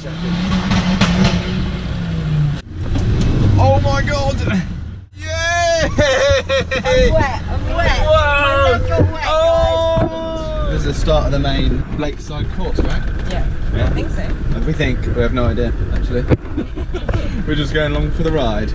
Oh my god! Yay! I'm wet. Whoa! My leg got wet, Oh! This is the start of the main Lakeside course, right? Yeah. I think so. We think. We have no idea, actually. We're just going along for the ride.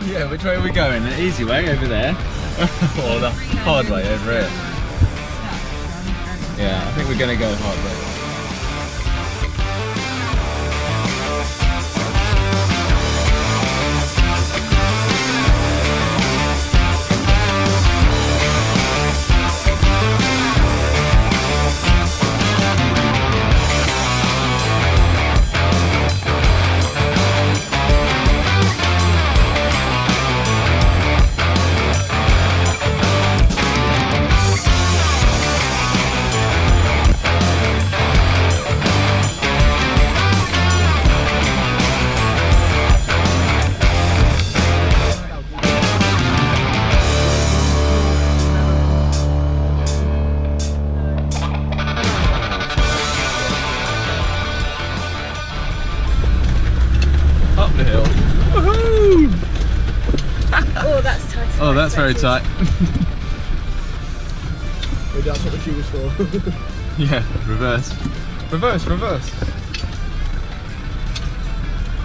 Yeah, which way are we going? The easy way over there, or the hard way over here? Yeah, I think we're going to go hard way. Up the hill. Woohoo! Oh, that's tight. Oh, that's very tight. Maybe that's what the queue was for. Yeah, reverse. Reverse, reverse.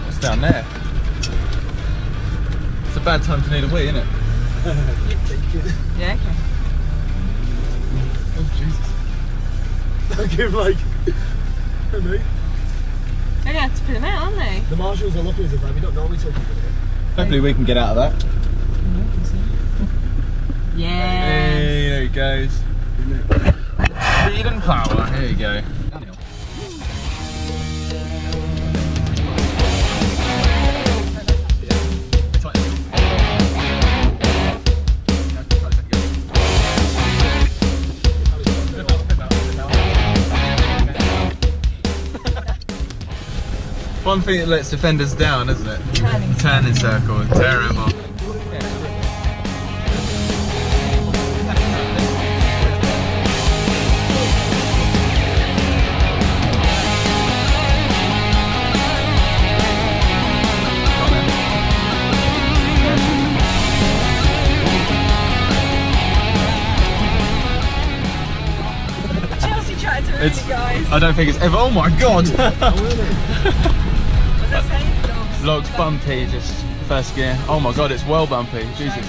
What's down there? It's a bad time to need a wee, isn't it? Yeah, okay. Oh, Jesus. I give like, hey mate. They're going to have to put them out, aren't they? The marshals are looking as if like, we don't normally take people here. Hopefully we can get out of that. Yes. Hey, there he goes. Speed and power. Here you go. Downhill. One thing that lets defenders down, isn't it? Turning circle, tear him off. Chelsea tried to ruin you guys. I don't think it's ever. Oh my god! What's that saying? Logs bumpy, just first gear. Oh my god, it's well bumpy. Jesus. You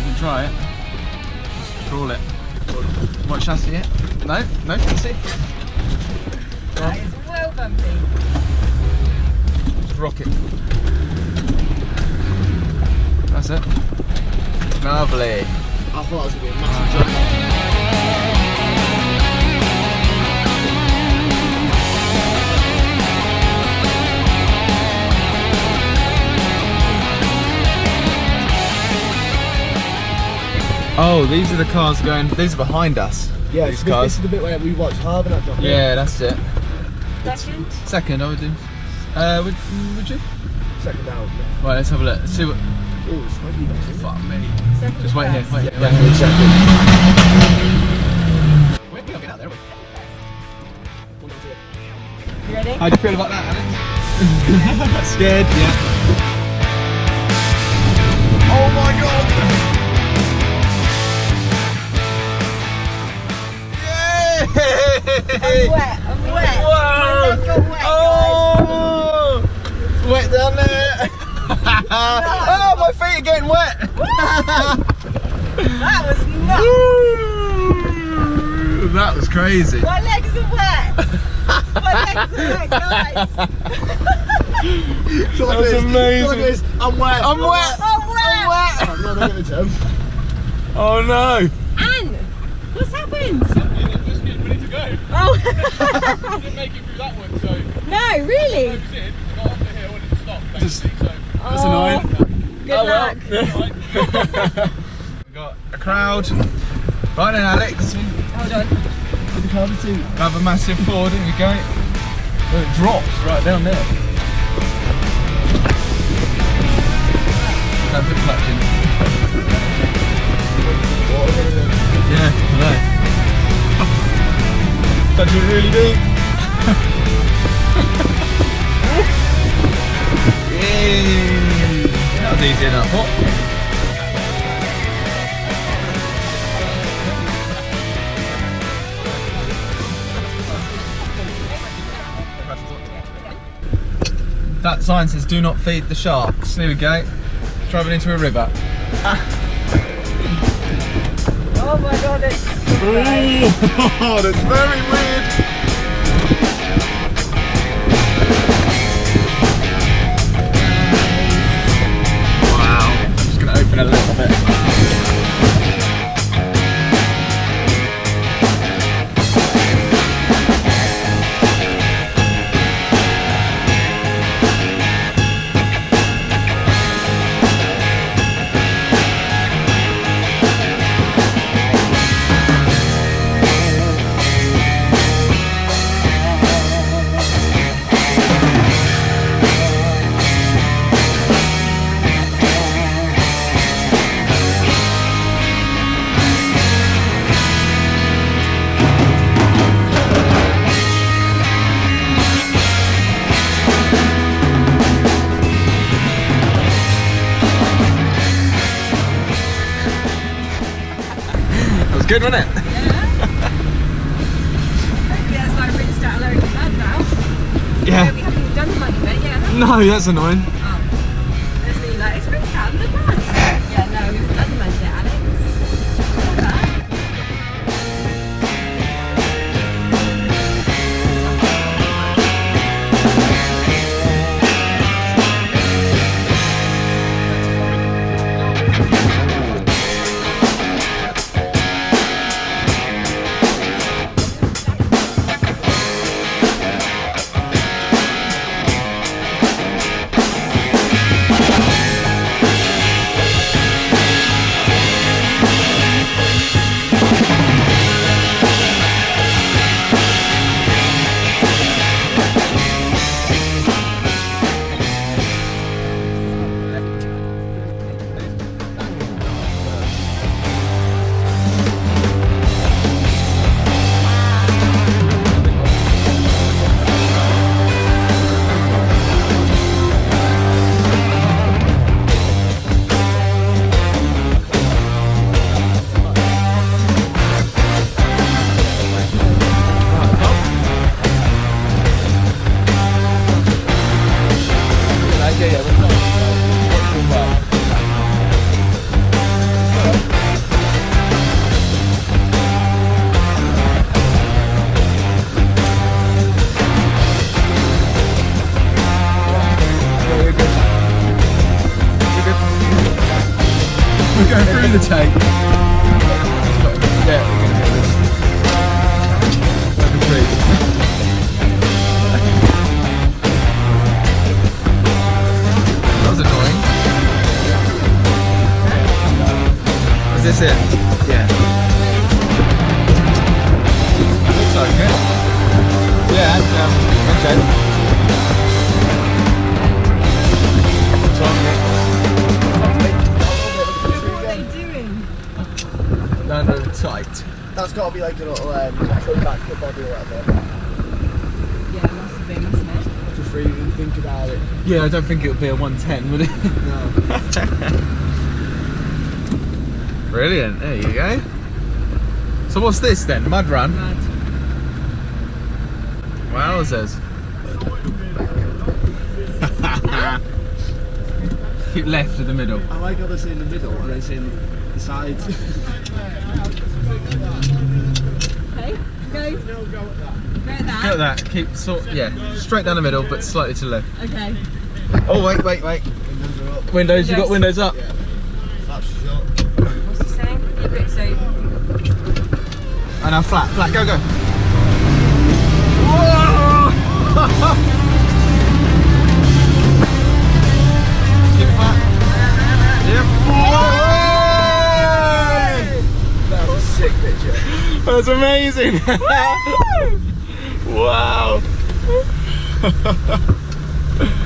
can try it. Just crawl it. What chassis it? No, no chassis. That is well bumpy. Just rock it. That's it. Lovely. I thought it was going to be a massive jump. Oh, these are the cars going, these are behind us. Yeah, these this cars. is the bit where we watched Harvey that drop. Yeah, that's it. Second. Second, I would do. Would you? Second down. Right, let's have a look. Let's see what. Oh, slightly better. Fuck me. Second Just wait here. first. Wait here. Definitely second. We don't get out there. You ready? How do you feel about that, Alex? Scared? Yeah. Oh my god! Yay! I'm wet. I'm wet. Whoa! My leg got wet, Oh! It's wet down there. Oh, my feet are getting wet. That was nuts. Woo! That was crazy. My legs are wet. My legs are wet, guys. That was amazing. I'm wet. I'm wet. I'm wet. I'm not going to tell. Oh no. Anne, what's happened? Just getting ready to go. Oh. Didn't make it through that one, so No, really? I got off the hill and it stopped basically. So That's annoying. Good luck. We've got a crowd. Right then, Alex. Hold on. Have a massive forward, here we go. Oh, it drops right down there. Don't put clutch in. Yeah, no. Touch it really deep. Yay! That was easy enough. What? That sign says do not feed the sharks. Here we go. Driving into a river. Oh my god, it's Oh, that's very weird. Wow. I'm just going to open a little bit. Good, wasn't it? hopefully that's like rinsed out a load of blood now. Yeah. We haven't even done the money bit yet. No, that's annoying. Oh. There's me like, it's rinsed out the blood. Yeah, no, we haven't done the money yet, Alex. Look at that. Going through the tank. Yeah, we're going to get this. Over trees. That was annoying. Is this it? Yeah. probably like a little throwback to the body or whatever. Yeah, it must have been, mustn't it? I just really didn't think about it. Yeah, I don't think it would be a 110, would it? No. Brilliant, there you go. So what's this then? Mud run? Mud. Wowzers. Keep left to the middle. I like how they say in the middle and they say in the sides. Okay, go. Go at that. Go at that. Keep yeah, straight down the middle, but slightly to the left. Okay. Oh wait. Windows are up. Windows. You got windows up. Yeah. That's shut. What's he saying? Keep it so. And now flat. Go. Whoa! Keep it flat. Yep. That was a sick picture. That's amazing. Wow.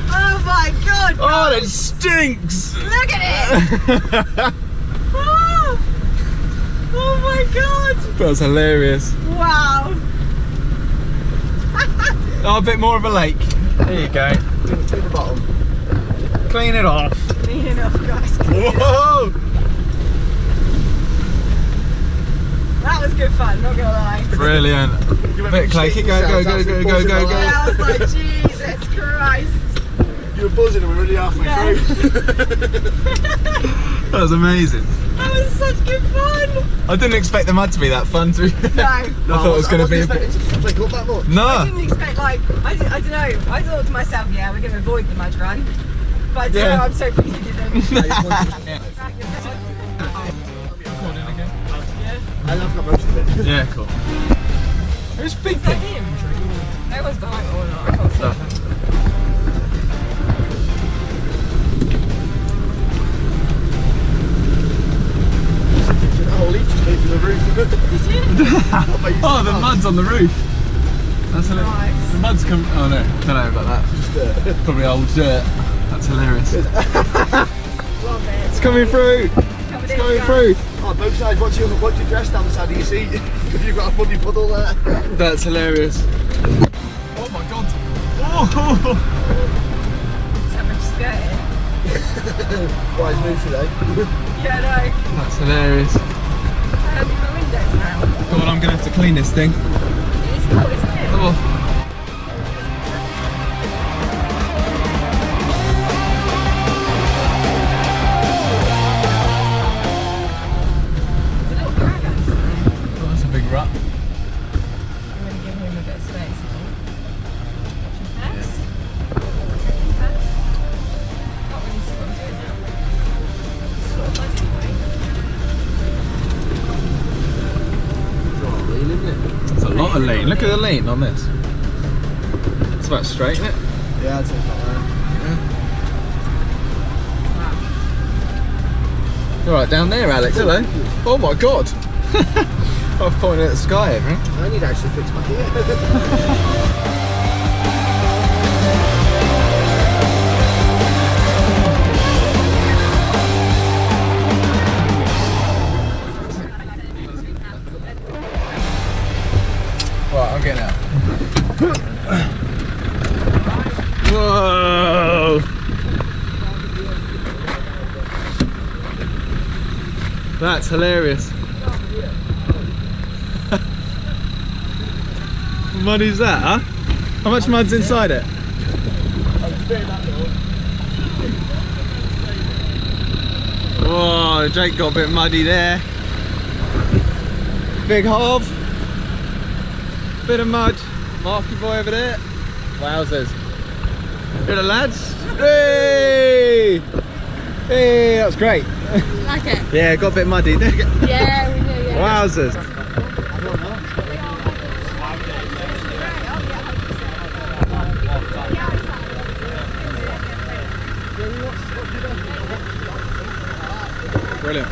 Oh my god! Oh, that stinks. Look at it! Oh my god! That was hilarious. Wow! Oh, a bit more of a lake. There you go. To the bottom. Clean it off. Clean enough, guys. Whoa! That was good fun, not gonna lie. Brilliant. Bit of clay. Go. Yeah, I was like, Jesus Christ. You were buzzing and we're already halfway Yeah. through. That was amazing. That was such good fun. I didn't expect the mud to be that fun to. No. I thought it was going to be a bit. I wasn't expecting it to flick up that much. I No. didn't expect, like, I don't know. I thought to myself, yeah, we're going to avoid the mud run. But I don't Yeah. know, I'm so pleased we didn't. I love got most of it. Yeah, cool. Who's Is that speaking? him? No one's behind or not, I can't see No. them. Oh, leaf just came to the roof. Oh, the mud's on the roof. That's hilarious. Nice. The mud's come. Oh no, don't know about that. Probably old dirt. That's hilarious. Love it. It's coming through. Coming It's coming through. Oh, both sides. What's your dress down the side of your seat? If you've got a muddy puddle there. That's hilarious. Oh my god. Oh. So much skirting. Wise move today. Yeah, no. That's hilarious. I have my windows now. God, I'm gonna have to clean this thing. It is cool, isn't it? Oh. It's a little drag, actually. Oh, that's a big rut. I'm going to give him a bit of space, I think. Watch him first. Second first. Can't really see what I'm doing now. It's sort of muddy anyway. It's a lot of lean. Look at the lean on this. It's about straight, isn't it? Yeah, I'd say it's not there. All right, down there, Alex. Hello. Oh my god. I'm pointing at the sky, everything. I need to actually fix my gear. Right, I'm getting out. Whoa! That's hilarious. What mud is that, huh? How much mud's inside it? Whoa, Jake got a bit muddy there. Big hove. Bit of mud. Marky boy over there. Wowzers. Bit of lads. Hey! Hey, that was great. Like it? Yeah, got a bit muddy. Yeah, we do, yeah. Wowzers. Brilliant.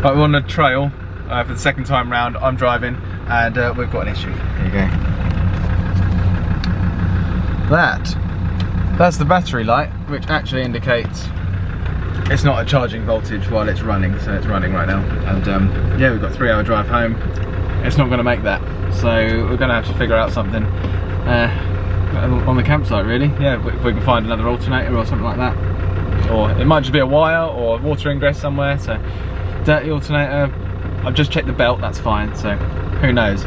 Right, we're on the trail for the second time round. I'm driving and we've got an issue. There you go. That's the battery light, which actually indicates it's not a charging voltage while it's running, so it's running right now. And yeah, we've got a 3-hour drive home. it's not going to make that. So we're going to have to figure out something on the campsite, really. Yeah, if we can find another alternator or something like that. Or it might just be a wire or water ingress somewhere. So dirty alternator. I've just checked the belt, that's fine. So who knows?